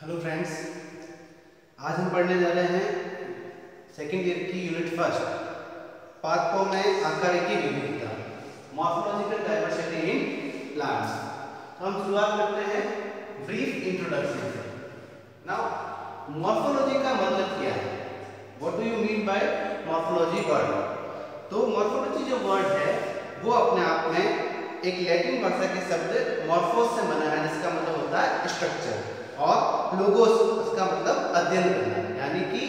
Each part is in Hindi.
हेलो फ्रेंड्स, आज हम पढ़ने जा रहे हैं सेकेंड ईयर की यूनिट फर्स्ट पादपों में आकार की विविधता, मॉर्फोलॉजिकल डाइवर्सिटी इन प्लांट्स। तो हम शुरुआत करते हैं ब्रीफ इंट्रोडक्शन से। नाउ मॉर्फोलॉजी का मतलब क्या है? What do you mean by morphology word? तो मॉर्फोलॉजी जो वर्ड है वो अपने आप में एक लैटिन भाषा के शब्द मॉर्फोस से बना है, जिसका मतलब होता है स्ट्रक्चर, और लोगोस इसका मतलब अध्ययन करना, यानी कि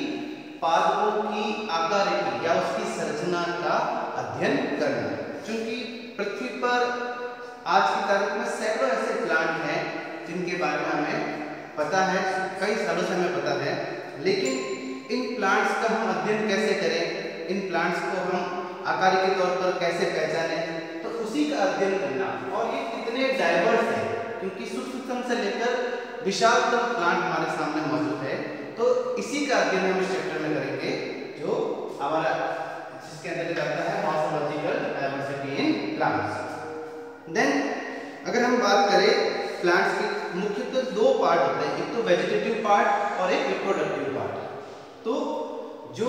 पादपों की आकारिकी या उसकी संरचना का अध्ययन करना। क्योंकि पृथ्वी पर आज की तारीख में सैकड़ों ऐसे प्लांट हैं जिनके बारे में हमें पता है, कई सालों से हमें पता है, लेकिन इन प्लांट्स का हम अध्ययन कैसे करें, इन प्लांट्स को हम आकारिकी के तौर पर कैसे पहचानें, तो उसी का अध्ययन करना। और ये कितने डाइवर्स है, क्योंकि सूक्ष्म से लेकर विशालतम प्लांट हमारे सामने मौजूद है। तो इसी का अध्ययन हम इस चैप्टर में करेंगे, जो हमारा जिसके अंदर आता है morphological diversity in plants. Then अगर हम बात करें प्लांट्स के मुख्यतः दो पार्ट होते हैं, एक तो वेजिटेटिव पार्ट और एक रिप्रोडक्टिव पार्ट। तो जो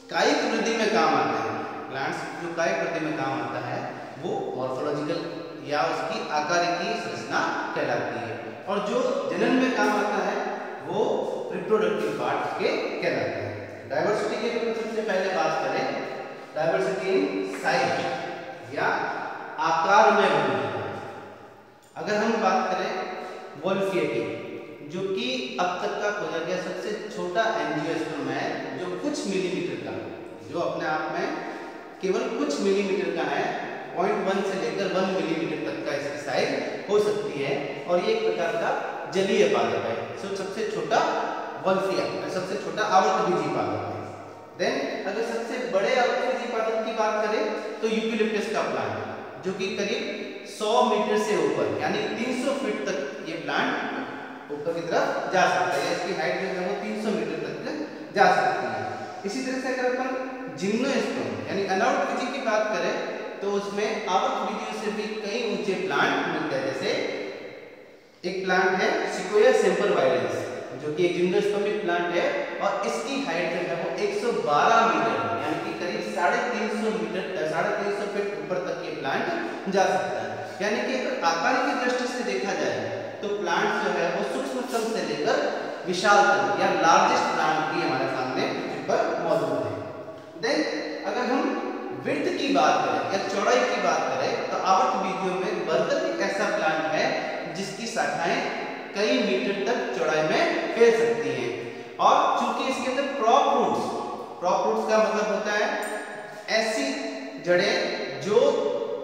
कायिक वृद्धि में काम आते हैं प्लांट्स, जो कायिक वृद्धि में काम आता है वो मॉर्फोलॉजिकल या उसकी आकारिकी संरचना कहलाती है, और जो जनन में काम आता है वो रिप्रोडक्टिव पार्ट के कहलाते हैं। डाइवर्सिटी के लिए सबसे पहले बात करें डाइवर्सिटी इन साइज या आकार में विविधता। अगर हम बात करें वोल्फिया की, जो कि अब तक का खोजा गया सबसे छोटा एंजियोस्पर्म है, जो कुछ मिलीमीटर का, जो अपने आप में केवल कुछ मिलीमीटर का है, 0.1 से लेकर 1 मिलीमीटर तक का इसकी साइज हो सकती है, और ये एक प्रकार का जलीय पादप है। सो सबसे छोटा वोल्फिया, सबसे छोटा आवर्तबीजी पादप है। देन अगर सबसे बड़े आवर्तबीजी पादप की बात करें तो यूकेलिप्टस का प्लांट, जो कि करीब 100 मीटर से ऊपर यानी 300 फीट तक ये प्लांट ऊपर की तरफ जा सकता है, इसकी हाइट जो है वो 300 मीटर तक जा सकती है। इसी तरह से अगर अपन जिम्नोस्पर्म यानी अनावर्तबीजी की बात करें तो उसमें आवर्तबीजियों से भी कई ऊंचे प्लांट मिलते हैं। जैसे एक प्लांट है सिक्वोया सेम्परवाइलेंस, जो कि एक जिम्नोस्पर्मिक प्लांट है, और इसकी हाइट जो है वो 112 मीटर यानी कि करीब 350 मीटर 350 फीट ऊपर तक ये प्लांट जा सकता है। यानी कि अगर आकार की दृष्टि से देखा जाए तो प्लांट जो है वो सूक्ष्मतम से लेकर विशालतम या लार्जेस्ट प्लांट भी हमारे सामने पृथ्वी पर मौजूद है। देन अगर हम विड्थ की बात करें या चौड़ाई की बात करें तो आवर्तबीजियों में बरगद एक ऐसा प्लांट है जिसकी शाखाएं कई मीटर तक चौड़ाई में फैल सकती हैं, और चूंकि इसके अंदर प्रॉप रूट्स का मतलब होता है ऐसी जड़ें जो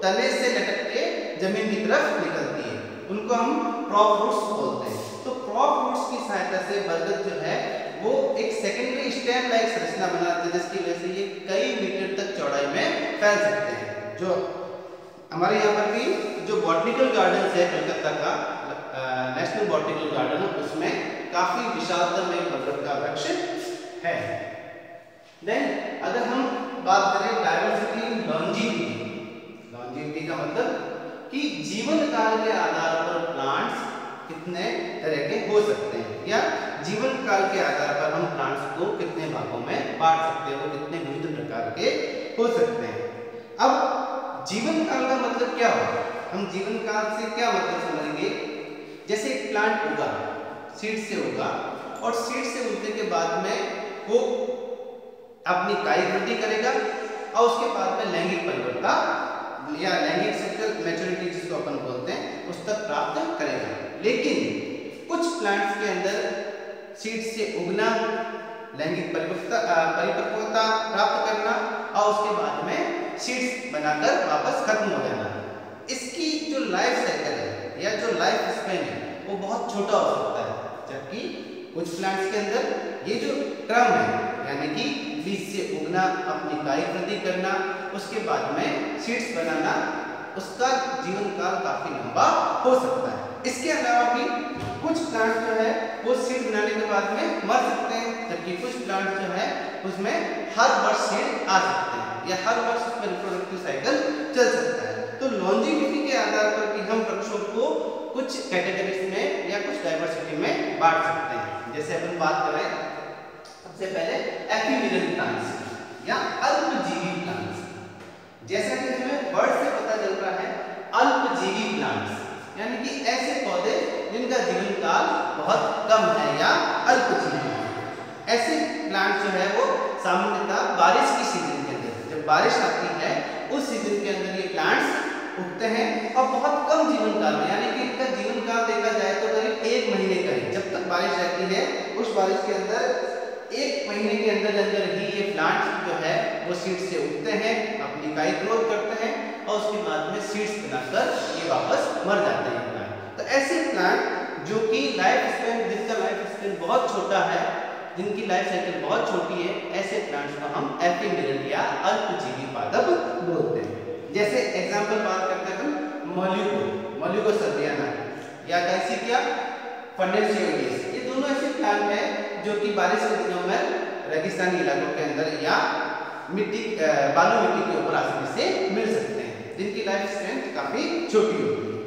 तने से लटक के जमीन की तरफ निकलती है, उनको हम प्रॉप रूट्स बोलते हैं। तो प्रॉप रूट्स की सहायता से बरगद जो है वो एक सेकेंडरी स्टेम लाइक संरचना बनाते हैं, जिसकी वजह से ये कई मीटर तक चौड़ाई में फैल सकते हैं। जो हमारे यहाँ पर भी जो बॉटनिकल गार्डन है कलकत्ता का नेशनल बॉटनिकल गार्डन, उसमें काफी विशालतम एक बरगद का वृक्ष है। देन अगर हम बात करें डाइवर्सिटी इन लॉन्जिविटी का मतलब कि जीवन काल के आधार पर प्लांट्स कितने तरह के हो सकते हैं, या जीवन काल के आधार पर हम प्लांट्स को कितने भागों में बांट सकते हैं, वो कितने विविध प्रकार के हो सकते हैं। अब जीवन काल का मतलब क्या होगा? हम जीवन काल से क्या मतलब समझेंगे? जैसे एक प्लांट उगा, सीड से उगा, और सीड से उगने के बाद में वो अपनी कायिक वृद्धि करेगा, और उसके बाद में लैंगिक परिपक्वता या लैंगिक सेक्सुअल मैच्योरिटी जिसको अपन बोलते हैं उस तक प्राप्त करेगा। लेकिन कुछ प्लांट्स के अंदर सीड से उगना, लैंगिक परिपक्वता प्राप्त करना, और उसके बाद में सीड्स बनाकर वापस खत्म हो जाना, इसकी जो लाइफ साइकिल है या जो लाइफ स्पेन है वो बहुत छोटा हो सकता है। जबकि कुछ प्लांट्स के अंदर ये जो क्रम है, यानी कि बीज से उगना, अपनी कायिक वृद्धि करना, उसके बाद में सीड्स बनाना, उसका जीवन काल काफी लंबा हो सकता है। इसके अलावा भी कुछ प्लांट जो है वो सीड बनाने के बाद में मर सकते हैं, जबकि कुछ प्लांट जो है उसमें हर वर्ष सीड आ सकते हैं, या हर वर्ष उसमें रिप्रोडक्टिव साइकिल चल सकता है। तो लॉन्जिविटी के आधार पर भी हम वृक्षों को कुछ कैटेगरीज में या कुछ डाइवर्सिटी में बांट सकते हैं। जैसे अपन बात करें सबसे पहले एफिमेरल प्लांट्स या अल्पजीवी प्लांट्स। जैसा कि हमें वर्ड से पता चल रहा है, अल्पजीवी प्लांट्स यानी कि ऐसे पौधे जिनका जीवन काल बहुत कम है या अल्पजीवी है। ऐसे प्लांट जो है वो सामान्यतः बारिश की सीजन के अंदर, जब बारिश आती है उस सीजन के अंदर ये प्लांट्स उगते हैं और बहुत कम जीवन काल में, यानी कि इनका जीवन काल देखा जाए तो करीब 1 महीने का ही, जब तक बारिश रहती है उस बारिश के अंदर 1 महीने के अंदर ही ये प्लांट जो है वो सीड से उगते हैं, अपनी काई ग्रोथ करते हैं और उसके बाद में सीड्स बनाकर ये वापस मर जाते हैं प्लांट। तो ऐसे प्लांट जो कि लाइफ स्पेन, जिनका लाइफ स्पेन बहुत छोटा है, जिनकी लाइफ साइकिल बहुत छोटी है, ऐसे प्लांट्स को हम एफिमेरल या अल्पजीवी पादप बोलते हैं। जैसे एग्जांपल बात करते हैं मोल्युको सर्दियाना या गाइसिकिया फंडेसियोइडिस, ये दोनों ऐसे प्लांट हैं जो कि बारिश के दिनों में रेगिस्तानी इलाकों के अंदर या मिट्टी बालू मिट्टी के ऊपर आसानी से मिल सकते हैं, जिनकी लाइफ स्पेन काफी छोटी होती है।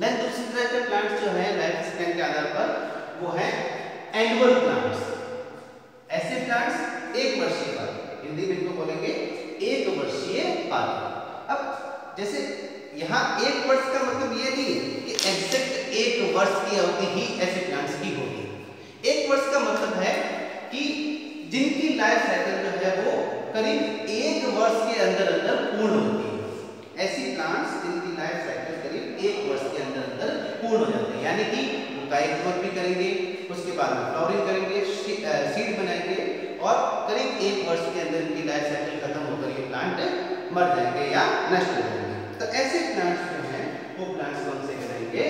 देन दूसरी तरह के प्लांट्स जो है लाइफ स्पेन के आधार पर वो है एनुअल प्लांट्स। ऐसे प्लांट्स 1 वर्षीय पादप, हिंदी में इनको बोलेंगे 1 वर्षीय पादप। अब जैसे यहाँ 1 वर्ष का मतलब ये नहीं कि एग्जैक्ट 1 वर्ष की अवधि ही ऐसे प्लांट्स की होगी। 1 वर्ष का मतलब है कि जिनकी लाइफ साइकिल जो है वो करीब 1 वर्ष के अंदर पूर्ण होती है। ऐसी प्लांट्स जिनकी लाइफ साइकिल करीब 1 वर्ष के अंदर पूर्ण हो जाती है, यानी कि वो काई ग्रोथ भी करेंगे, उसके बाद में फ्लावरिंग करेंगे, सीड बनाएंगे और करीब 1 वर्ष के अंदर इनकी लाइफ साइकिल खत्म होकर ये प्लांट मर जाएंगे या नष्ट हो जाएंगे। तो ऐसे प्लांट्स जो हैं वो प्लांट्स कौन से कहलाएंगे?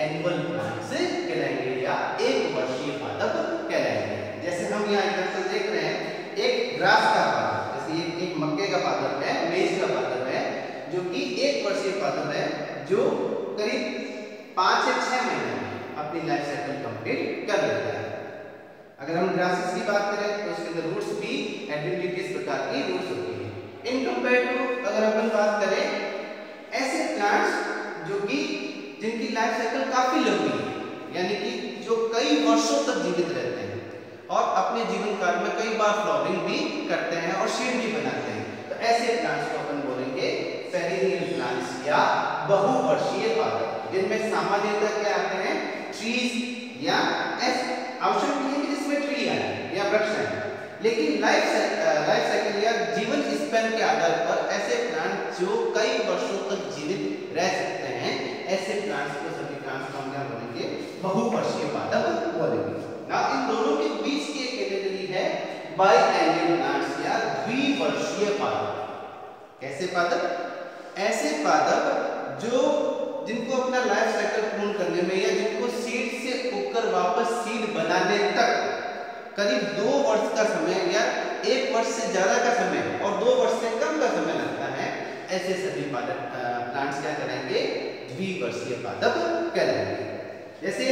एनुअल प्लांट्स कहलाएंगे या 1 वर्षीय पादप कहलाएंगे। जैसे हम यहाँ एग्जांपल देख रहे हैं, एक ग्रास का पादप, जैसे एक मक्के का पादप है, मेज का पादप है, जो कि 1 वर्षीय पादप है, जो करीब 5 से 6 महीने में अपनी लाइफ साइकिल कंप्लीट कर लेता है। अगर हम ग्रासेस की बात करें तो उसके अंदर रूट्स भी एडवेंटिस प्रकार की रूट्स होती है। इन कंपेयर टू अगर अपन बात करें ऐसे प्लांट्स जो कि जिनकी लाइफ साइकिल काफी लंबी है, यानी कि जो कई वर्षों तक जीवित रहते हैं और अपने जीवन काल में कई बार फ्लावरिंग भी करते हैं और सीड भी बनाते हैं, तो ऐसे प्लांट्स को अपन बोलेंगे पेरिनियल प्लांट्स या बहुवर्षीय पादप, जिनमें सामान्यतः क्या आते हैं? ट्रीज या आवश्यक नहीं है कि जिसमें ट्री है या वृक्ष है, लेकिन लाइफ साइकिल या जीवन स्पैन के आधार पर ऐसे प्लांट जो कई वर्षों तक जीवित रह सकते हैं, ऐसे प्लांट्स को, सभी प्लांट्स को हम क्या बोलेंगे? बहुवर्षीय पादप बोलेंगे। ना इन दोनों के बीच की एक कैटेगरी है बाइएनियल प्लांट्स या द्विवर्षीय पादप। कैसे पादप? ऐसे पादप जो जिनको अपना लाइफ साइकिल पूर्ण करने में या जिनको सीड से उगकर वापस सीड बनाने तक करीब 2 वर्ष का समय या 1 वर्ष से ज्यादा का समय और 2 वर्ष से कम का समय लगता है, ऐसे सभी पादप प्लांट्स क्या कहलाएंगे? द्विवर्षीय पादप कहलाएंगे। जैसे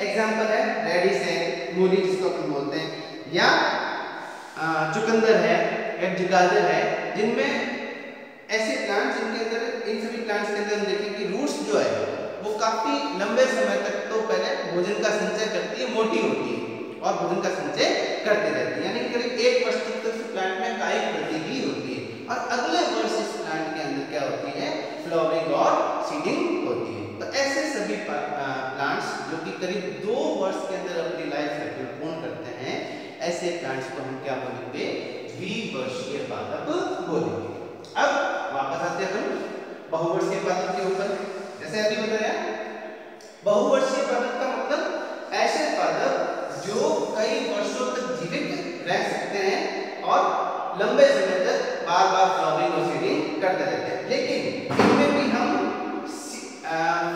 एग्जांपल है रेडिश है, मूली जिसको अपन बोलते हैं, या चुकंदर है या गाजर है, जिनमें ऐसे प्लांट्स जिनके अंदर, इन सभी प्लांट्स के अंदर हम देखें कि रूट्स जो है वो काफी लंबे समय तक तो पहले भोजन का संचय करती है, मोटी होती है और भोजन का संचय करते रहती है, यानी करीब 1 वर्ष तक इस प्लांट में काई वृद्धि भी होती है और अगले वर्ष इस प्लांट के अंदर क्या होती है? फ्लावरिंग और सीडिंग होती है। तो ऐसे सभी प्लांट्स जो कि करीब 2 वर्ष के अंदर अपनी लाइफ साइकिल पूर्ण करते हैं, ऐसे प्लांट्स को हम क्या बोलेंगे? द्विवर्षीय पादप बोलेंगे। अब वापस आते हैं बहुवर्षीय पादप के ऊपर। जैसे अभी बताया, बहुवर्षीय पादप का मतलब ऐसे पादप जो कई वर्षों तक जीवित रह सकते हैं और लंबे समय तक बार बार फ्लावरिंग और सीडिंग करते रहते हैं, लेकिन इनमें भी हम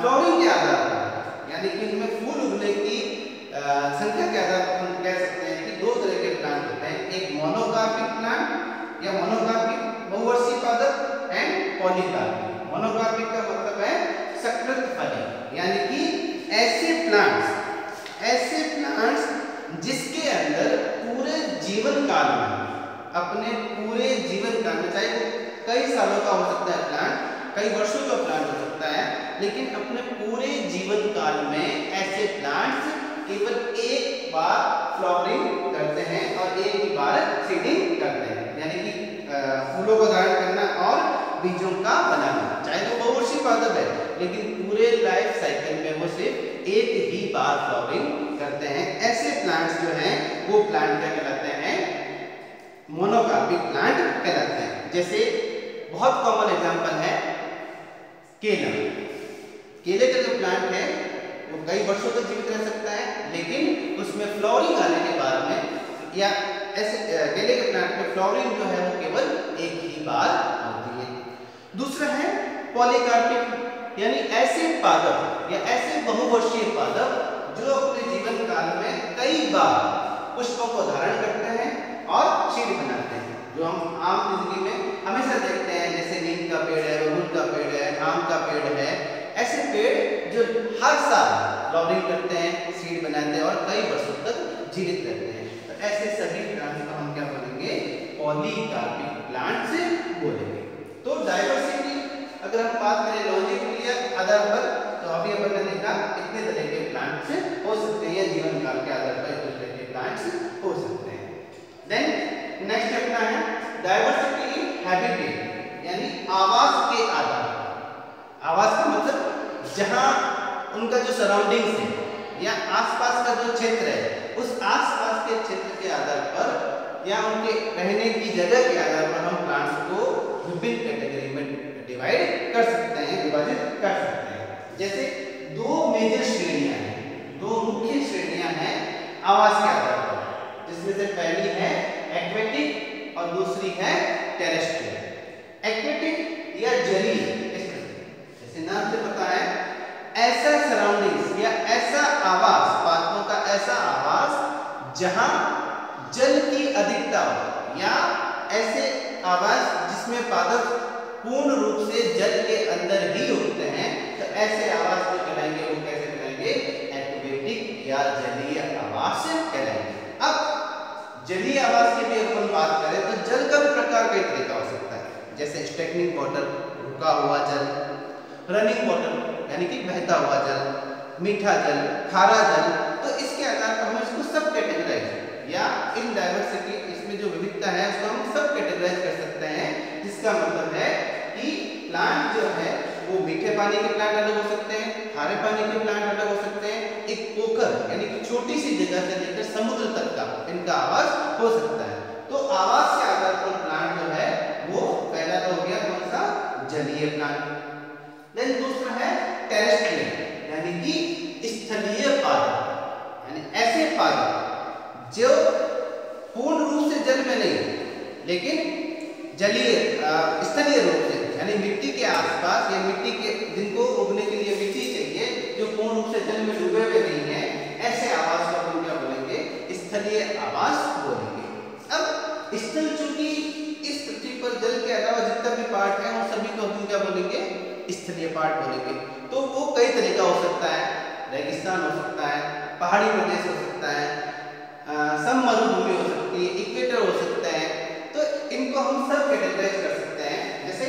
फ्लावरिंग के आधार पर, यानी कि इनमें फूल उगने की संख्या के आधार पर हम कह सकते हैं कि 2 तरह के प्लांट होते हैं, एक मोनोकार्पिक प्लांट या मोनोकार्पिक बहुवर्षीय पादप एंड पॉलीकार्पिक। मोनोकार्पिक का मतलब है सकृत फली, यानी कि ऐसे प्लांट्स जिसके अंदर पूरे जीवन काल में, अपने पूरे जीवन काल में, चाहे वो कई सालों का हो सकता है प्लांट, कई वर्षों का प्लांट हो सकता है, लेकिन अपने पूरे जीवन काल में ऐसे प्लांट्स केवल एक बार फ्लावरिंग करते हैं और एक ही बार सीडिंग करते हैं, यानी कि फूलों को धारण करना और बीजों का बनाना। चाहे तो बहुवर्षीय पादप है, लेकिन पूरे लाइफ साइकिल में वो सिर्फ एक ही बार फ्लावरिंग करते हैं। ऐसे प्लांट्स जो हैं वो प्लांट क्या कहलाते हैं? मोनोकार्पिक प्लांट कहलाते हैं। जैसे बहुत कॉमन एग्जांपल है केला। केले का जो प्लांट है वो कई वर्षों तक जीवित रह सकता है, लेकिन उसमें फ्लावरिंग आने के बाद में या ऐसे केले के प्लांट में फ्लावरिंग जो है वो केवल एक ही बार होती है। दूसरा है पॉलीकार्पिक, यानी ऐसे पादप या ऐसे बहुवर्षीय पादप जो अपने जीवन काल में कई बार पुष्पों को धारण करते हैं और सीड बनाते हैं, जो हम आम जिंदगी में हमेशा देखते हैं, जैसे नीम का पेड़ है, बबूल का पेड़ है, आम का पेड़ है। ऐसे पेड़ जो हर साल फ्लावरिंग करते हैं, सीड बनाते हैं और कई वर्षों तक जीवित रहते हैं। तो ऐसे सभी प्लांट्स को हम क्या बोलेंगे? पॉलीकार्पिक प्लांट्स बोलेंगे। तो डाइवर्सिटी अगर हम बात करें लॉन्जिविटी आधार पर, तो अभी अपन ने देखा कितने तरह के प्लांट्स हो सकते हैं, जीवन काल के आधार पर इतने तरह के प्लांट्स हो सकते हैं। देन नेक्स्ट अपना है डाइवर्सिटी इन हैबिटेट, यानी आवास के आधार पर। आवास का मतलब जहां उनका जो सराउंडिंग्स है या आसपास का जो क्षेत्र है, उस आसपास के क्षेत्र के आधार पर या उनके रहने की जगह के आधार पर हम प्लांट्स को विभिन्न कैटेगरी में डिवाइड कर सकते हैं, विभाजित कर सकते हैं। जैसे दो मेजर श्रेणियां हैं, दो मुख्य श्रेणियां हैं आवास के आधार पर, जिसमें से पहली है एक्वेटिक और दूसरी है टेरेस्ट्रियल। एक्वेटिक या जलीय, जैसे नाम से पता है, ऐसा सराउंडिंग्स या ऐसा आवास, पादपों का ऐसा आवास जहां जल की अधिकता हो, या ऐसे आवास जिसमें पादप पूर्ण रूप से जल के अंदर ही उगते हैं, तो ऐसे आवास जो कहलाएंगे वो कैसे कहलाएंगे? एक्वेटिक या जलीय आवास कहलाएंगे। अब जलीय आवास की भी अगर हम बात करें तो जल का भी प्रकार कई तरह का हो सकता है, जैसे स्टैग्नेंट वाटर, रुका हुआ जल, रनिंग वाटर यानी कि बहता हुआ जल, मीठा जल, खारा जल। तो इसके आधार पर हम इसको सब कैटेगराइज या इन डाइवर्सिटी, इसमें जो विविधता है उसको हम सब कैटेगराइज कर सकते हैं, जिसका मतलब है कि प्लांट जो है वो मीठे पानी के प्लांट अलग हो सकते हैं, खारे पानी के प्लांट अलग हो सकते हैं, एक पोखर यानी कि छोटी सी जगह से लेकर समुद्र तक का इनका आवास हो सकता है। तो आवास के आधार पर प्लांट जो है वो पहला तो हो गया कौन सा? जलीय प्लांट। देन दूसरा है टेरेस्ट्रियल, यानी कि स्थलीय पादप, यानी ऐसे पादप जो पूर्ण रूप से जल में नहीं लेकिन जलीय स्थलीय रूप से, यानी मिट्टी के आसपास या मिट्टी के, जिनको उगने के लिए मिट्टी चाहिए, जो पूर्ण रूप से जल में डूबे हुए नहीं है, ऐसे आवास को हम क्या बोलेंगे? स्थलीय आवास बोलेंगे। अब स्थल, चूंकि इस पृथ्वी पर जल के अलावा जितना भी पार्ट है उन सभी को हम क्या बोलेंगे? स्थलीय पार्ट बोलेंगे। तो वो कई तरह का हो सकता है, रेगिस्तान हो सकता है, पहाड़ी प्रदेश हो सकता है, सममरुभूमि हो सकती है, इक्वेटर हो सकता है। तो इनको हम सब कैटेगराइज कर सकते हैं। जैसे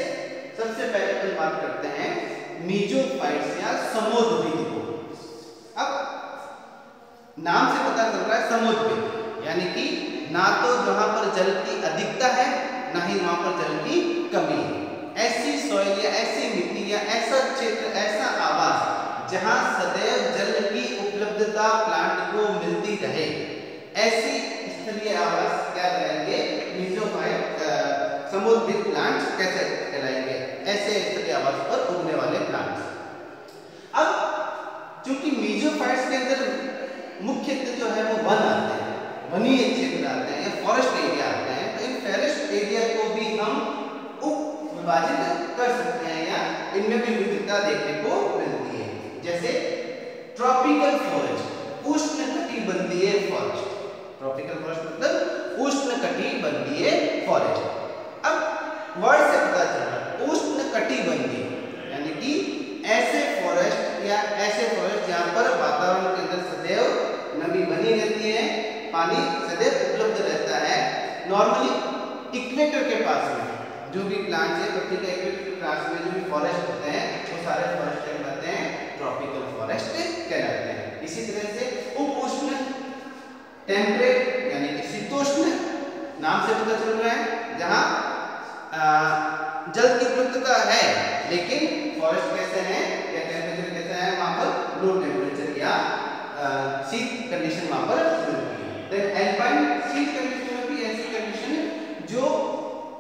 सबसे पहले अपन बात करते हैं मीजोफाइट्स या समोद्भिद को। अब नाम से पता चल रहा है समोद्भिद, यानी कि ना तो जहां पर जल की अधिकता है, ना ही वहां पर जल की कमी है। ऐसी सॉइल या ऐसी मिट्टी या ऐसा क्षेत्र, ऐसा आवास जहां सदैव जल की उपलब्धता प्लांट को मिलती रहे, ऐसी स्थलीय आवास क्या कहलाएंगे? मीजोफाइट समोद्भिद प्लांट्स कैसे कहलाएंगे? ऐसे स्थलीय आवास पर उगने वाले प्लांट्स। अब चूंकि मीजोफाइट्स के अंदर मुख्यतः जो है वो वन आते हैं, वनीय क्षेत्र आते हैं या फॉरेस्ट एरिया आते हैं, तो इन फॉरेस्ट एरिया को भी हम उप विभाजित कर सकते हैं या इनमें भी विविधता देखने को मिलती है। जैसे ट्रॉपिकल फॉरेस्ट, उष्णकटिबंधीय फॉरेस्ट। ट्रॉपिकल फॉरेस्ट मतलब उष्णकटिबंधीय फॉरेस्ट। अब वर्ड से पता चला उष्णकटिबंधीय, यानी कि ऐसे फॉरेस्ट या ऐसे फॉरेस्ट जहां पर वातावरण के अंदर सदैव नमी बनी रहती है, पानी सदैव उपलब्ध रहता है। नॉर्मली इक्वेटर के पास में जो भी प्लांट्स है, पृथ्वी के इक्वेटर के पास में जो भी फॉरेस्ट होते हैं, वो सारे फॉरेस्ट क्या कहलाते हैं? टेम्परेट यानी कि शीतोष्ण, नाम से पता चल रहा है, जहाँ जल की उपलब्धता है लेकिन फॉरेस्ट कैसे है या टेम्परेचर कैसा है, वहां पर लो टेम्परेचर या शीत कंडीशन वहां पर मिलती है। देन एल्पाइन शीत कंडीशन में भी ऐसी कंडीशन जो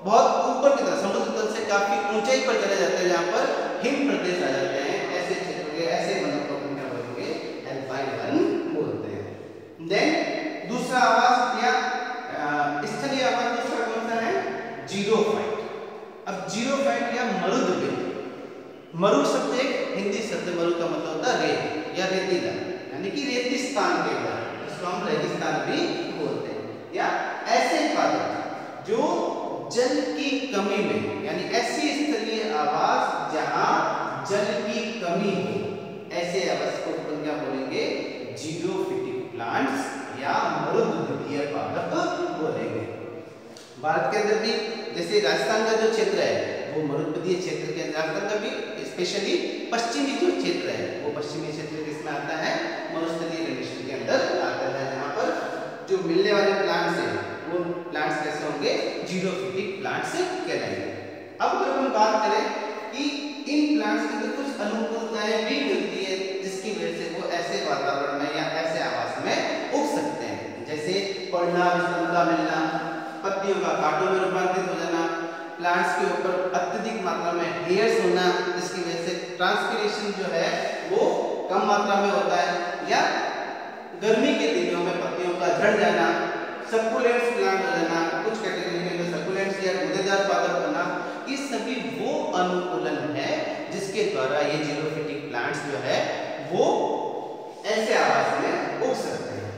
बहुत ऊपर की तरफ समुद्र तल से काफी ऊंचाई पर चले जाते हैं, जहां पर हिम प्रदेश आ जाते हैं, ऐसे क्षेत्र के ऐसे मतलब को हम क्या बोलेंगे, एल्पाइन वन बोलते हैं। देन दूसरा आवास या स्थलीय आवास दूसरा कौन सा है, जीरोफाइट। अब जीरोफाइट या मरुद्वीप, मरु शब्द एक हिंदी शब्द, मरु का मतलब होता है रेत या रेतीला, यानी कि रेगिस्तान के अंदर, जिसको हम रेगिस्तान भी बोलते हैं। या ऐसे पादप जो जल की कमी में, यानी ऐसी स्थलीय आवास जहां जल की कमी हो, ऐसे आवास को अपन क्या बोलेंगे, जीरोफिटिक प्लांट्स या मरुद्वीपीय पादप बोलेंगे। भारत के अंदर भी जैसे राजस्थान का जो क्षेत्र है वो मरुद्वीपीय क्षेत्र के अंदर, राजस्थान का भी स्पेशली पश्चिमी जो क्षेत्र है वो पश्चिमी क्षेत्र किसमें आता है, मरुस्थलीय कंडीशन के अंदर आता है, जहाँ पर जो मिलने वाले प्लांट्स हैं वो प्लांट्स कैसे होंगे, जीरोफिटिक प्लांट्स कहलाएंगे। अब अगर हम बात करें कि इन प्लांट्स के अंदर कुछ अनुकूलताएं भी मिलती है जिसकी वजह से वो ऐसे वातावरण में या ऐसे आवास में उग सकते हैं, जैसे पड़ना, विषमता मिलना, पत्तियों का कांटों में रूपांतरित हो जाना, प्लांट्स के ऊपर अत्यधिक मात्रा में हेयर्स होना जिसकी वजह से ट्रांसपीरेशन जो है वो कम मात्रा में होता है, या गर्मी के दिनों में पत्तियों का झड़ जाना, सक्कुलेंट्स प्लांट हो जाना, कुछ कैटेगरी में सक्कुलेंट्स या गूदेदार पादप होना, ये सभी वो अनुकूलन है जिसके द्वारा ये जीरोफिटिक प्लांट्स जो है वो ऐसे आवास में उग सकते हैं।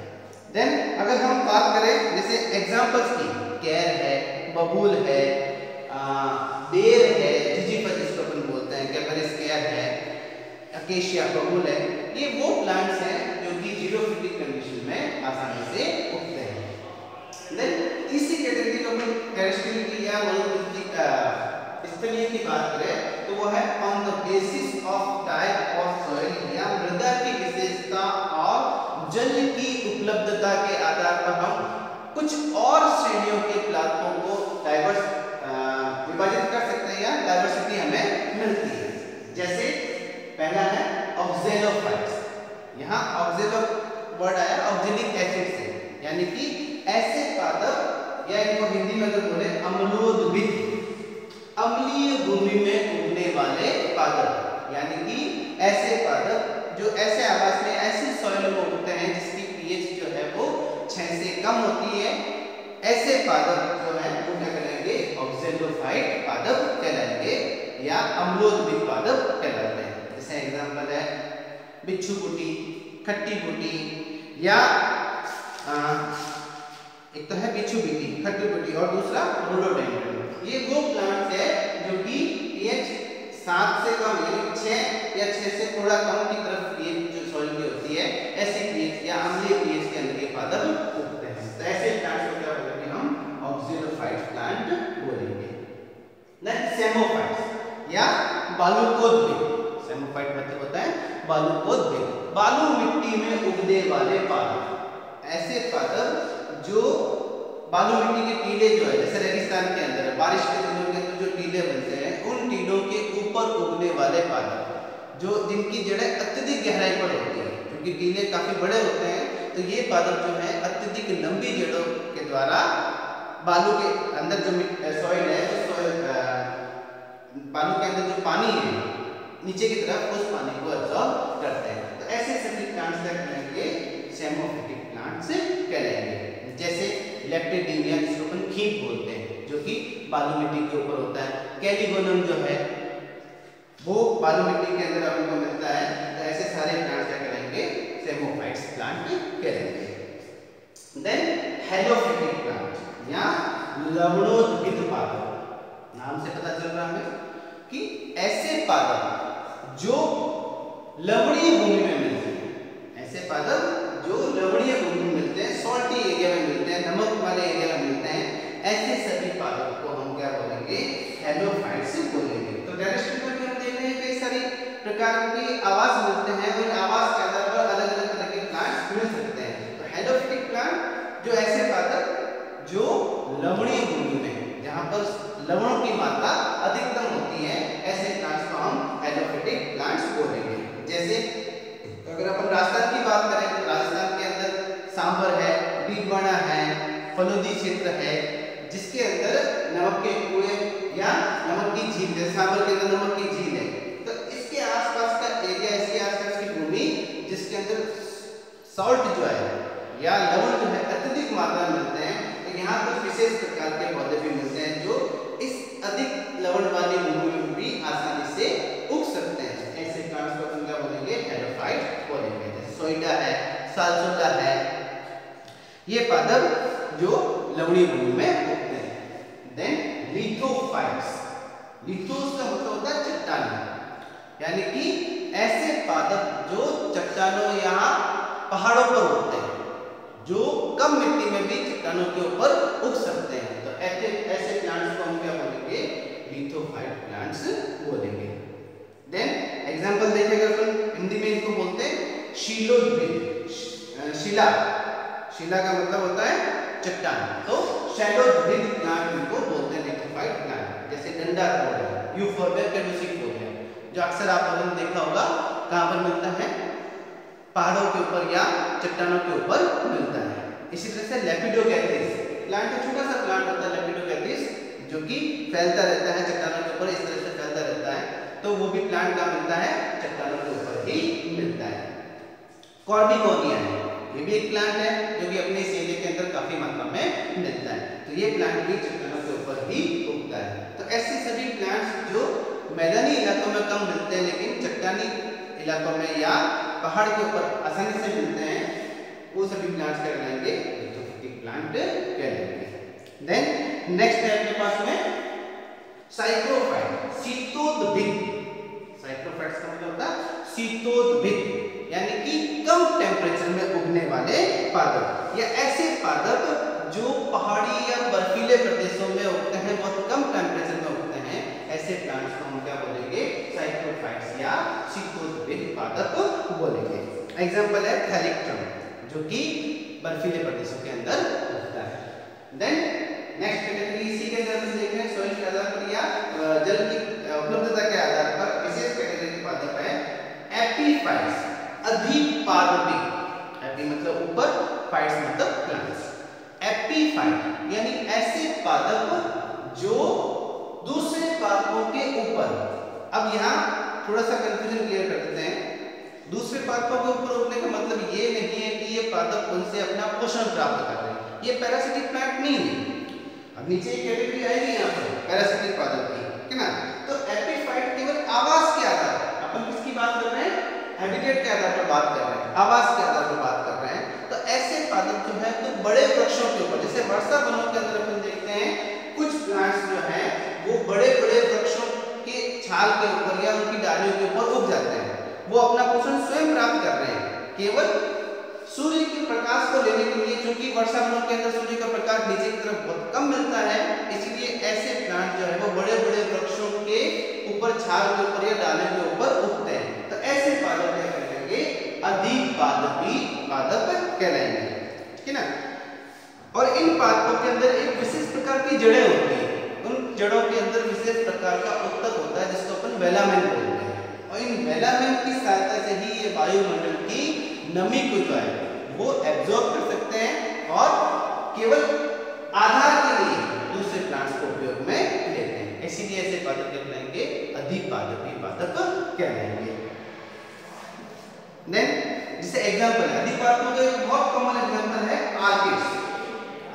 देन अगर हम बात करें जैसे एग्जांपल्स की, कैर है, बबूल है, बेर है, जिजीफर जिसको अपन बोलते हैं, कैपरिस कैर है, अकेशिया बबूल है, ये वो प्लांट्स हैं जो कि जीरोफिटिक कंडीशन में आसानी से उगते हैं। देन तीसरी कैटेगरी को अपन टेरेस्ट्रियल या स्थलीय की बात करें तो वो है on the basis of type of soil, या मृदा की विशेषता और जल की उपलब्धता के आधार पर हम कुछ और श्रेणियों के प्लांटों को डाइवर्स विभाजित कर सकते हैं या डाइवर्सिटी हमें मिलती है। जैसे पहला है ऑक्जेलोफाइट्स, यहाँ ऑक्जेलो वर्ड आया ऑक्जेलिक एसिड से, यानी कि ऐसे पादप या इनको हिंदी में अगर बोले अम्लोद्भिद, अम्लीय भूमि में उगने वाले पादप, यानी कि ऐसे पादप जो ऐसे आवास में ऐसी सॉइल में उगते हैं जिसकी पीएच जो है वो 6 से कम होती है, ऐसे पादप जो है वो क्या कहलाएंगे, ऑक्जेलोफाइट पादप कहलाएंगे या अम्लोद्भिद पादप कहलाते हैं। जैसे एग्जांपल है बिच्छू बूटी, खट्टी बूटी, या एक तो है बिच्छू बूटी, खट्टी बूटी, और दूसरा रोडोडेंड्रन। ये वो प्लांट्स है जो कि पीएच 7 से कम यानी 6 या 6 से थोड़ा कम की तरफ पीएच जो सॉइल की होती है, ऐसी पीएच या अम्लीय पीएच के अंदर के पादप उगते हैं। तो ऐसे प्लांट्स को क्या बोलेंगे हम, ऑक्जेलोफाइट प्लांट बोलेंगे। देन सेमोफाइट्स या बालुकोद्भिद, सेमोफाइट मतलब होता है बालुकोद्भिद, बालू मिट्टी में उगने वाले पादप, ऐसे पादप जो बालू मिट्टी के टीले जो है, जैसे रेगिस्तान के अंदर बारिश के दिनों के अंदर जो टीले बनते हैं, उन टीलों के ऊपर उगने वाले पादप जो जिनकी जड़ें अत्यधिक गहराई पर होती है, क्योंकि टीले काफी बड़े होते हैं, तो ये पादप जो है अत्यधिक लंबी जड़ों के द्वारा बालू के अंदर जो सॉइल है, उस बालू के अंदर जो पानी है नीचे की तरफ, उस पानी को एब्जॉर्ब करते हैं। तो ऐसे सभी प्लांट्स क्या कहलाएंगे, सेमोफिटिक प्लांट्स कहलाएंगे। जैसे लेप्टिडिनिया जिसको अपन खीप बोलते हैं, जो कि बालू मिट्टी के ऊपर होता है, कैलिगोनम जो है वो बालू मिट्टी के अंदर आपको मिलता है। तो ऐसे सारे प्लांट्स क्या कहलाएंगे, सेमोफाइट्स प्लांट कहलाएंगे। देन हेलोफिटिक प्लांट या लवणोद्भिद पादप, नाम से पता चल रहा है कि ऐसे पादप जो लवणीय भूमि में मिलते हैं, ऐसे पादप जो लवणीय भूमि में मिलते हैं, सॉल्टी एरिया में मिलते हैं, नमक वाले एरिया में मिलते हैं, ऐसे सभी पादप को हम क्या बोलेंगे, हेलोफाइट्स बोलेंगे। तो टेरेस्ट्रियल में हम देख रहे हैं कई सारी प्रकार के आवास मिलते हैं, और आवास के आधार पर अलग अलग तरह के प्लांट्स मिल सकते हैं। तो हेलोफिटिक प्लांट अंदर सॉल्ट जो है या लवण जो है अत्यधिक मात्रा में मिलते हैं, तो यहाँ कुछ विशेष प्रकार के पौधे भी मिलते हैं जो इस अधिक लवण वाली भूमि में भी आसानी से उग सकते हैं। ऐसे प्लांट्स को अपन क्या बोलेंगे? हेलोफाइट बोलेंगे। जैसे सोइडा है, सालसोदा है, ये पादप जो लवणीय भूमि में उगते हैं। देन लिथोफाइट्स, लिथोस का मतलब होता है चट्टान, यानी कि ऐसे पादप जो चट्टानों या पहाड़ों पर उगते हैं, जो कम मिट्टी में भी चट्टानों के ऊपर उग सकते हैं। तो ऐसे प्लांट्स को हम क्या बोलेंगे? लिथोफाइट प्लांट्स बोलेंगे। देन एग्जांपल देखिएगा, अपन हिंदी में इसको बोलते हैं शिलोद्भिद। शिला, शिला का मतलब होता है चट्टान, तो शैलोद्भिद प्लांट इनको बोलते हैं लिथोफाइट प्लांट। जैसे डंडा फूल है, यूफोर्बिया कैडुसिफोलिया, जो अक्सर आप लोगों ने देखा होगा, कहाँ पर मिलता है? पहाड़ों के ऊपर या चट्टानों के ऊपर मिलता है। इसी तरह से लेपिडोकैक्टिस प्लांट, छोटा सा प्लांट होता है लेपिडोकैक्टिस, जो कि फैलता रहता है चट्टानों के ऊपर, इस तरह से फैलता रहता है, तो वो भी प्लांट कहाँ मिलता है? चट्टानों के ऊपर ही मिलता है। कॉर्बिकोनिया है, ये भी एक प्लांट है जो कि अपने इस एरिया के अंदर काफी मात्रा में मिलता है, तो ये प्लांट भी चट्टानों के ऊपर ही उगता है। तो ऐसे सभी प्लांट्स जो मैदानी इलाकों में कम मिलते हैं लेकिन चट्टानी इलाकों में या पहाड़ के ऊपर आसानी से मिलते हैं, वो सभी प्लांट्स क्या कहलाएंगे? लिथोफिटिक प्लांट कहलाएंगे। देन नेक्स्ट है अपने पास में साइक्रोफाइट, शीतोद्भिद। साइक्रोफाइट्स का मतलब होता है शीतोद्भिद, यानी कि कम टेम्परेचर में उगने वाले पादप, या ऐसे पादप जो पहाड़ी या बर्फीले प्रदेशों में उगते हैं, बहुत कम टेम्परेचर में उगते हैं, ऐसे प्लांट्स को हम क्या बोलेंगे? साइक्रोफाइट्स या शीतोद्भिद पादप बोलेंगे। एग्जांपल है थैलिक्ट्रम, जो कि बर्फीले प्रदेशों के अंदर उगता है। देन नेक्स्ट कैटेगरी इसी के आधार से देख रहे हैं, सॉइल के आधार पर या जल की उपलब्धता के आधार पर विशेष कैटेगरी के पादप है एपीफाइट्स, अधिपादपी। एपी मतलब ऊपर, फाइट्स मतलब प्लांट्स। एपीफाइट यानी ऐसे पादप जो दूसरे पादपों के ऊपर, अब यहाँ थोड़ा सा कंफ्यूजन क्लियर कर देते हैं। दूसरे पादपों के ऊपर उगने का मतलब ये नहीं है कि ये पादप उनसे अपना पोषण प्राप्त कर रहे हैं, ये पैरासिटिक प्लांट नहीं है। अब नीचे एक कैटेगरी आएगी यहाँ पर पैरासिटिक पादप की, है ना? तो एपीफाइट केवल आवास के आधार पर, अपन किसकी बात कर रहे हैं? हैबिटेट के आधार पर बात कर रहे हैं, आवास के आधार पर बात कर रहे हैं। तो ऐसे पादप जो है तो बड़े वृक्षों के ऊपर, जैसे वर्षा वनों के अंदर अपन देखते हैं कुछ प्लांट्स जो हैं वो बड़े बड़े वृक्षों के छाल के ऊपर या उनकी डालियों के ऊपर उग जाते हैं, वो अपना पोषण स्वयं प्राप्त कर रहे हैं केवल सूर्य के प्रकाश को लेने के लिए। क्योंकि वर्षा वनों के अंदर सूर्य का प्रकाश नीचे की तरफ बहुत कम मिलता है, इसलिए ऐसे प्लांट जो है वो बड़े बड़े वृक्षों के ऊपर, छाल के ऊपर या डालियों के ऊपर उगते हैं। तो ऐसे पादप क्या कहलाएंगे? अधिपादपी पादप कहलाएंगे, ठीक है ना? और इन पादपों के अंदर एक विशेष प्रकार की जड़ें होती हैं, उन जड़ों के अंदर विशेष प्रकार का उत्तक होता है जिसको अपन वेलामेन बोलते हैं, और इन वेलामेन की सहायता से ही ये वायुमंडल की नमी को जो है वो एब्जॉर्ब कर सकते हैं और केवल आधार के लिए दूसरे प्लांट्स को उपयोग में लेते हैं। इसीलिए ऐसे पादप कहलाएंगे अधिपादपी पादप कहलाएंगे। देन जैसे एग्जांपल है अधिपादपों का एक बहुत कॉमन एग्जांपल है आर्किड्स।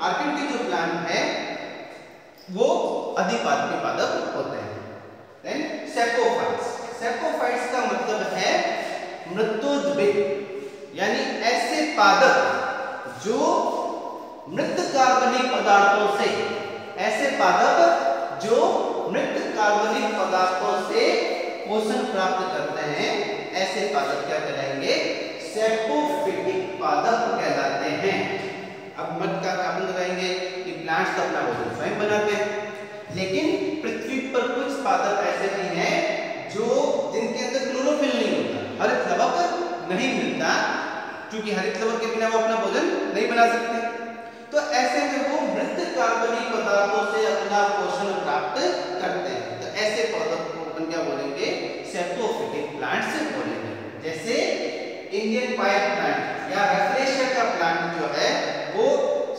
आर्किड के जो प्लांट है वो अधिपादपी पादप होते हैं। देन सेपोफाइट्स, सेपोफाइट्स का मतलब है मृत्योद्भिद, यानी ऐसे पादप जो मृत कार्बनिक पदार्थों से, ऐसे पादप जो मृत कार्बनिक पदार्थों से पोषण प्राप्त करते हैं, ऐसे पादप क्या कहलाएंगे? सेपोफिटिक पादप कहलाते हैं। अब मृत का कार्बन लगाएंगे कि प्लांट्स तो अपना भोजन स्वयं बनाते हैं, लेकिन पृथ्वी पर कुछ पादप ऐसे भी हैं जो जिनके अंदर क्लोरोफिल नहीं होता, हरित लवक नहीं मिलता, क्योंकि हरित लवक के बिना वो अपना भोजन नहीं बना सकते। तो ऐसे में वो मृत कार्बनिक पदार्थों से अपना पोषण प्राप्त करते हैं। तो ऐसे पौधों को अपन क्या बोलेंगे? सेपोफिटिक प्लांट्स बोलेंगे। जैसे इंडियन पाइप प्लांट या रेफ्रेशिया का प्लांट जो है वो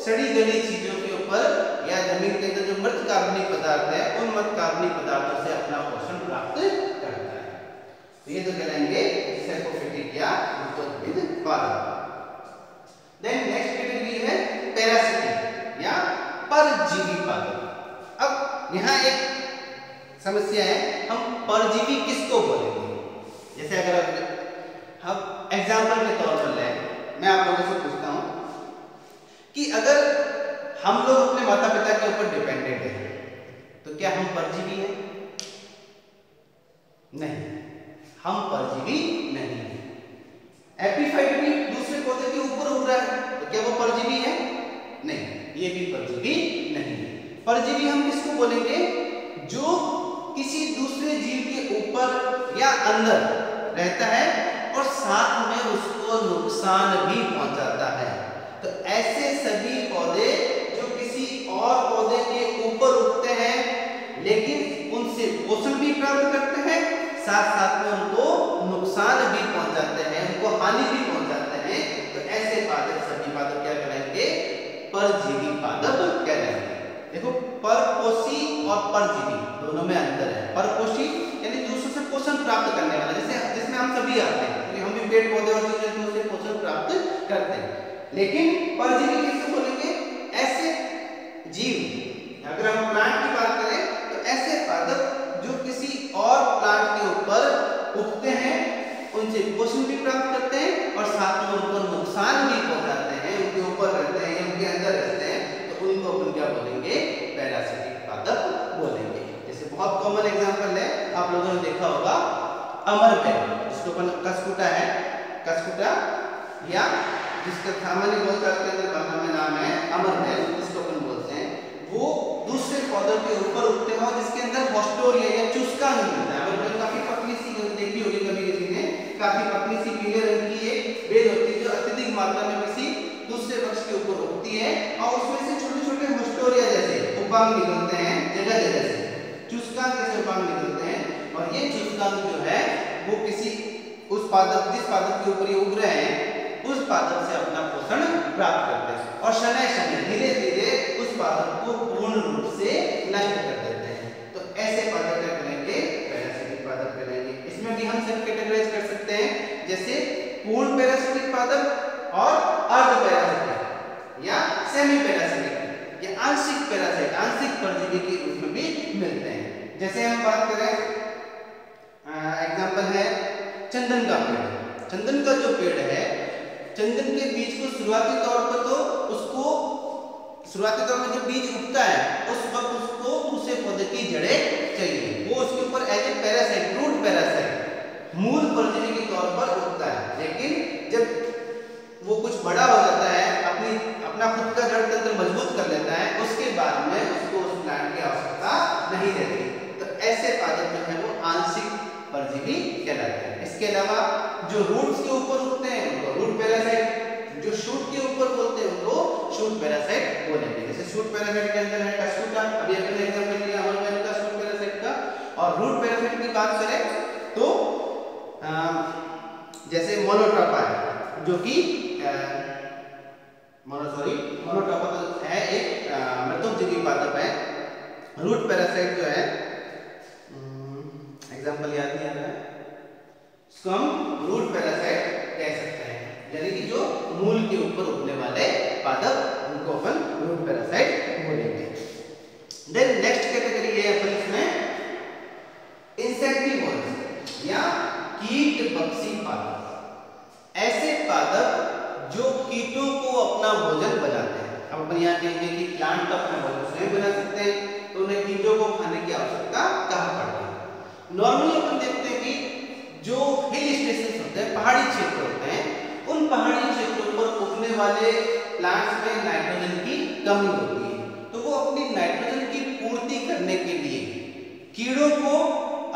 सड़ी गली चीजों के ऊपर या जमीन के अंदर जो मृत कार्बनिक पदार्थ है उन मृत कार्बनिक पदार्थों से अपना पोषण प्राप्त करता है। तो ये तो कहलाएंगे सेपोफिटिक या मृत्योद्भिद समस्या है, हम परजीवी किसको बोलेंगे। जैसे अगर हम एग्जाम्पल के तौर पर लें, मैं आप लोगों से पूछता हूं कि अगर हम लोग अपने माता पिता के ऊपर डिपेंडेंट हैं तो क्या हम परजीवी हैं? नहीं, हम परजीवी नहीं हैं। एपीफाइट भी दूसरे पौधे के ऊपर उग रहा है तो क्या वो परजीवी है? नहीं, ये भी परजीवी नहीं है। परजीवी हम किसको बोलेंगे? जो किसी दूसरे जीव के ऊपर या अंदर रहता है और साथ में उसको नुकसान भी पहुंचाता है। तो ऐसे सभी पौधे जो किसी और पौधे के ऊपर उगते हैं लेकिन उनसे पोषण भी प्राप्त करते हैं, साथ साथ में उनको नुकसान भी पहुंचाते हैं, उनको हानि भी पहुंचाते हैं, तो ऐसे पादप सभी पादप क्या कहलाएंगे? परजीवी पादप कहलाएंगे। देखो, परपोषी और परजीवी दोनों में अंतर है। परपोषी यानी दूसरों से पोषण प्राप्त करने वाला, जैसे जिसमें हम सभी आते हैं, क्योंकि हम भी पेड़ पौधे और जीव से पोषण प्राप्त करते हैं। लेकिन परजीवी किसे बोलेंगे? ऐसे जीव, अगर हम प्लांट की बात करें तो ऐसे पादप जो किसी और प्लांट के ऊपर उगते हैं, उनसे पोषण भी प्राप्त करते हैं और साथ में उनको नुकसान भी पहुंचाते हैं, उनके ऊपर रहते हैं, उनके अंदर रहते हैं, तो उनको अपन क्या बोलेंगे? पैरासिटिक पादप बोलेंगे। जैसे बहुत कॉमन एग्जांपल है, आप लोगों ने देखा होगा अमरबेल, जिसको अपन कसकुटा है, कसकुटा या जिसका सामान्य बोलचाल के अंदर भाषा में नाम है अमरबेल, जिसको अपन बोलते हैं, वो दूसरे पौधों के ऊपर उगते हैं और जिसके अंदर हॉस्टोरिया या चुस्का नहीं होता है। अमरबेल काफी पतली सी देखी होगी कभी किसी ने, काफी पतली सी पीले रंग की एक बेल होती है जो अत्यधिक मात्रा में किसी दूसरे वृक्ष के ऊपर उगती है और उसमें से छोटे छोटे हॉस्टोरिया जैसे उपांग निकलते हैं जगह जगह से, चुस्कांग जैसे उपांग निकलते हैं, और ये चुस्कांग जो है वो किसी उस पादप, जिस पादप के ऊपर ये उग रहे हैं, उस पादप से अपना पोषण प्राप्त करते हैं और शनय शनय धीरे धीरे उस पादप को पूर्ण रूप से नष्ट कर देते हैं। तो ऐसे पादप क्या कहलाएंगे? पैरासिटिक पादप कहलाएंगे। इसमें भी हम सब कैटेगराइज कर सकते हैं, जैसे पूर्ण पैरासिटिक पादप और अर्ध पैरासिटिक या सेमी पैरासिटिक या आंशिक पैरासाइट, आंशिक परजीवी के रूप में भी मिलते हैं। जैसे हम बात करें, एग्जांपल है चंदन का पेड़। चंदन का जो पेड़ है, चंदन के बीज को शुरुआती तौर पर तो उसको शुरुआती तौर पर जब बीज उगता है उस वक्त उसको दूसरे पौधे की जड़ें चाहिए, वो उसके ऊपर as a parasite, root parasite, मूल परजीवी के तौर पर उगता है। लेकिन जब वो कुछ बड़ा हो जाता है, अपना खुद का जड़ तंत्र मजबूत कर लेता है, उसके बाद में उसको उस प्लांट की आवश्यकता नहीं रहती। तो ऐसे पादप जो है वो आंशिक परजीवी कहलाते हैं। इसके अलावा जो रूट्स के ऊपर उगते हैं उनको रूट पैरासाइट, जो शूट के ऊपर बोलते हैं उनको शूट पैरासाइट बोलेंगे। जैसे शूट पैरासाइट के अंदर है कसकुटा, अभी अपने एग्जांपल लिया अमरबेल का शूट पैरासाइट का। और रूट पैरासाइट की बात करें तो जैसे मोनोट्रोपा है, जो कि मोनोट्रोपा तो है एक मृतोपजीवी पादप है। रूट पैरासाइट जो है, एग्जांपल याद नहीं आ रहा है, इसको हम रूट पैरासाइट कह सकते हैं, यानी कि जो मूल के ऊपर उगने वाले पादप, उनको अपन रूट पैरासाइट बोलेंगे। देन नेक्स्ट कैटेगरी है अपन इसमें इंसेक्टिवोर्स या कीट भक्षी पादप। ऐसे पादप जो कीटों को अपना भोजन बनाते हैं। अब अपन यहाँ कहेंगे कि प्लांट तो अपना भोजन स्वयं बना सकते हैं, तो उन्हें कीटों को खाने की आवश्यकता कहाँ पड़ती है? नॉर्मली अपन देखते हैं कि जो हिल स्टेशन होते हैं, पहाड़ी क्षेत्र होते हैं, उन पहाड़ी क्षेत्रों पर उगने वाले प्लांट्स में नाइट्रोजन की कमी होती है, तो वो अपनी नाइट्रोजन की पूर्ति करने के लिए कीड़ों को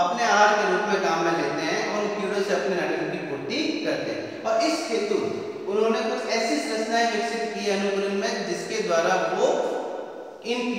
अपने आहार के रूप में काम में लेते हैं और उन कीड़ों से अपने नाइट्रोजन की पूर्ति करते हैं। और इस हेतु उन्होंने कुछ ऐसी संरचनाएं विकसित की अनुकूलन में, जिसके द्वारा वो इन